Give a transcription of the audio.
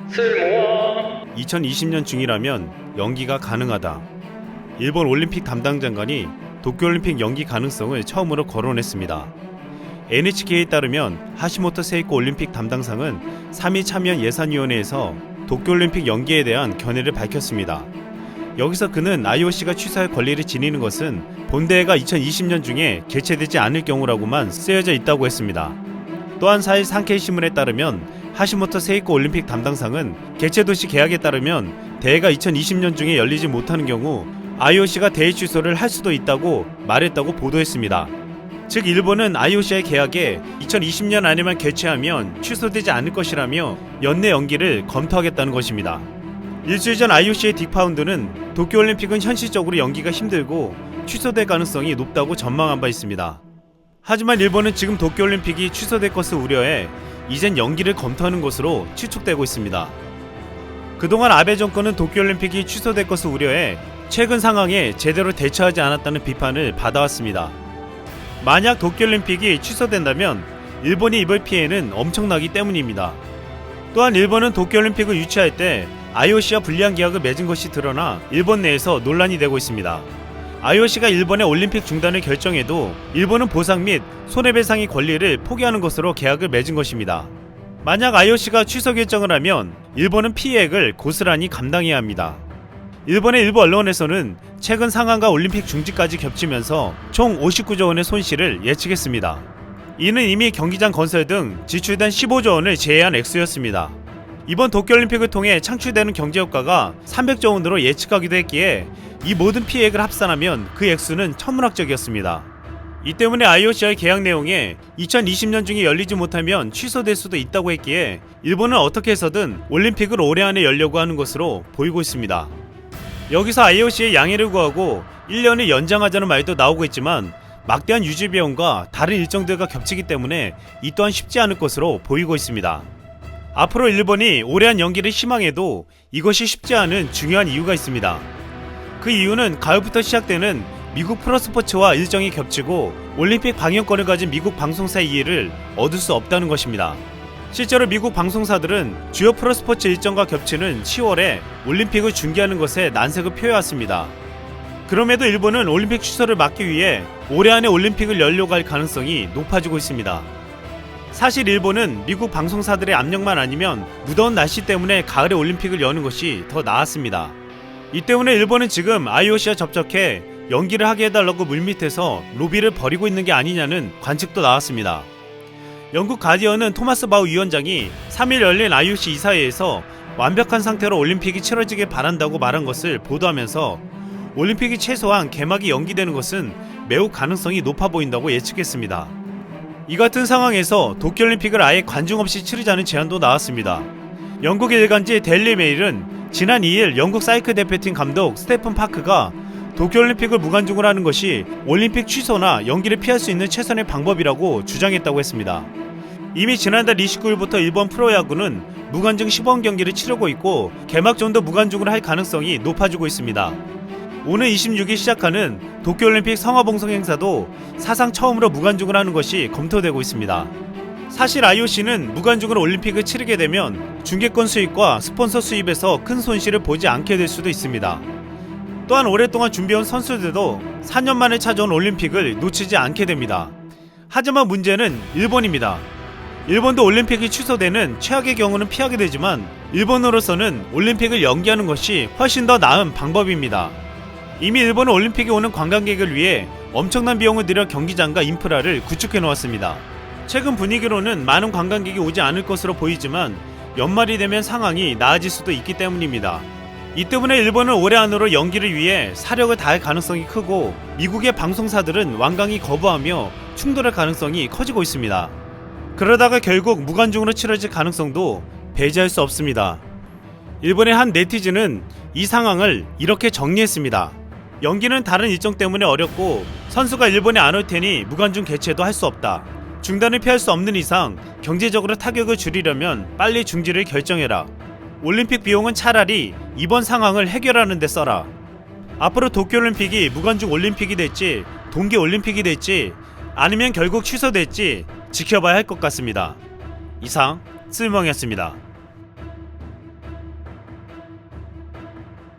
쓸모와 2020년 중이라면 연기가 가능하다. 일본 올림픽 담당 장관이 도쿄올림픽 연기 가능성을 처음으로 거론했습니다. NHK에 따르면 하시모토 세이코 올림픽 담당상은 3위 참여연 예산위원회에서 도쿄올림픽 연기에 대한 견해를 밝혔습니다. 여기서 그는 IOC가 취소할 권리를 지니는 것은 본대회가 2020년 중에 개최되지 않을 경우라고만 쓰여져 있다고 했습니다. 또한 4일 산케이신문에 따르면 하시모토 세이코 올림픽 담당상은 개최도시 계약에 따르면 대회가 2020년 중에 열리지 못하는 경우 IOC가 대회 취소를 할 수도 있다고 말했다고 보도했습니다. 즉 일본은 IOC의 계약에 2020년 안에만 개최하면 취소되지 않을 것이라며 연내 연기를 검토하겠다는 것입니다. 일주일 전 IOC의 딕파운드는 도쿄올림픽은 현실적으로 연기가 힘들고 취소될 가능성이 높다고 전망한 바 있습니다. 하지만 일본은 지금 도쿄올림픽이 취소될 것을 우려해 이젠 연기를 검토하는 것으로 추측되고 있습니다. 그동안 아베 정권은 도쿄올림픽이 취소될 것을 우려해 최근 상황에 제대로 대처하지 않았다는 비판을 받아왔습니다. 만약 도쿄올림픽이 취소된다면 일본이 입을 피해는 엄청나기 때문입니다. 또한 일본은 도쿄올림픽을 유치할 때 IOC와 불리한 계약을 맺은 것이 드러나 일본 내에서 논란이 되고 있습니다. IOC가 일본의 올림픽 중단을 결정해도 일본은 보상 및 손해배상의 권리를 포기하는 것으로 계약을 맺은 것입니다. 만약 IOC가 취소 결정을 하면 일본은 피해액을 고스란히 감당해야 합니다. 일본의 일부 언론에서는 최근 상황과 올림픽 중지까지 겹치면서 총 59조 원의 손실을 예측했습니다. 이는 이미 경기장 건설 등 지출된 15조 원을 제외한 액수였습니다. 이번 도쿄올림픽을 통해 창출되는 경제효과가 300조 원으로 예측하기도 했기에 이 모든 피해액을 합산하면 그 액수는 천문학적이었습니다. 이 때문에 IOC와의 계약 내용에 2020년 중에 열리지 못하면 취소될 수도 있다고 했기에 일본은 어떻게 해서든 올림픽을 올해 안에 열려고 하는 것으로 보이고 있습니다. 여기서 IOC의 양해를 구하고 1년을 연장하자는 말도 나오고 있지만 막대한 유지 비용과 다른 일정들과 겹치기 때문에 이 또한 쉽지 않을 것으로 보이고 있습니다. 앞으로 일본이 올해 안 연기를 희망해도 이것이 쉽지 않은 중요한 이유가 있습니다. 그 이유는 가을부터 시작되는 미국 프로스포츠와 일정이 겹치고 올림픽 방영권을 가진 미국 방송사의 이해를 얻을 수 없다는 것입니다. 실제로 미국 방송사들은 주요 프로스포츠 일정과 겹치는 10월에 올림픽을 중계하는 것에 난색을 표해왔습니다. 그럼에도 일본은 올림픽 취소를 막기 위해 올해 안에 올림픽을 열려고 할 가능성이 높아지고 있습니다. 사실 일본은 미국 방송사들의 압력만 아니면 무더운 날씨 때문에 가을에 올림픽을 여는 것이 더 나았습니다. 이 때문에 일본은 지금 IOC와 접촉해 연기를 하게 해달라고 물밑에서 로비를 벌이고 있는 게 아니냐는 관측도 나왔습니다. 영국 가디언은 토마스 바우 위원장이 3일 열린 IOC 이사회에서 완벽한 상태로 올림픽이 치러지길 바란다고 말한 것을 보도하면서 올림픽이 최소한 개막이 연기되는 것은 매우 가능성이 높아 보인다고 예측했습니다. 이 같은 상황에서 도쿄올림픽을 아예 관중 없이 치르자는 제안도 나왔습니다. 영국 일간지 데일리 메일은 지난 2일 영국 사이클 대표팀 감독 스테픈 파크가 도쿄올림픽을 무관중으로 하는 것이 올림픽 취소나 연기를 피할 수 있는 최선의 방법이라고 주장했다고 했습니다. 이미 지난달 29일부터 일본 프로야구는 무관중 시범 경기를 치르고 있고 개막전도 무관중으로 할 가능성이 높아지고 있습니다. 오늘 26일 시작하는 도쿄올림픽 성화봉송 행사도 사상 처음으로 무관중으로 하는 것이 검토되고 있습니다. 사실 IOC는 무관중으로 올림픽을 치르게 되면 중계권 수입과 스폰서 수입에서 큰 손실을 보지 않게 될 수도 있습니다. 또한 오랫동안 준비해온 선수들도 4년 만에 찾아온 올림픽을 놓치지 않게 됩니다. 하지만 문제는 일본입니다. 일본도 올림픽이 취소되는 최악의 경우는 피하게 되지만 일본으로서는 올림픽을 연기하는 것이 훨씬 더 나은 방법입니다. 이미 일본은 올림픽에 오는 관광객을 위해 엄청난 비용을 들여 경기장과 인프라를 구축해 놓았습니다. 최근 분위기로는 많은 관광객이 오지 않을 것으로 보이지만 연말이 되면 상황이 나아질 수도 있기 때문입니다. 이 때문에 일본은 올해 안으로 연기를 위해 사력을 다할 가능성이 크고 미국의 방송사들은 완강히 거부하며 충돌할 가능성이 커지고 있습니다. 그러다가 결국 무관중으로 치러질 가능성도 배제할 수 없습니다. 일본의 한 네티즌은 이 상황을 이렇게 정리했습니다. 연기는 다른 일정 때문에 어렵고 선수가 일본에 안 올 테니 무관중 개최도 할 수 없다. 중단을 피할 수 없는 이상 경제적으로 타격을 줄이려면 빨리 중지를 결정해라. 올림픽 비용은 차라리 이번 상황을 해결하는 데 써라. 앞으로 도쿄올림픽이 무관중 올림픽이 될지 동계올림픽이 될지 아니면 결국 취소될지 지켜봐야 할 것 같습니다. 이상 쓸멍이었습니다.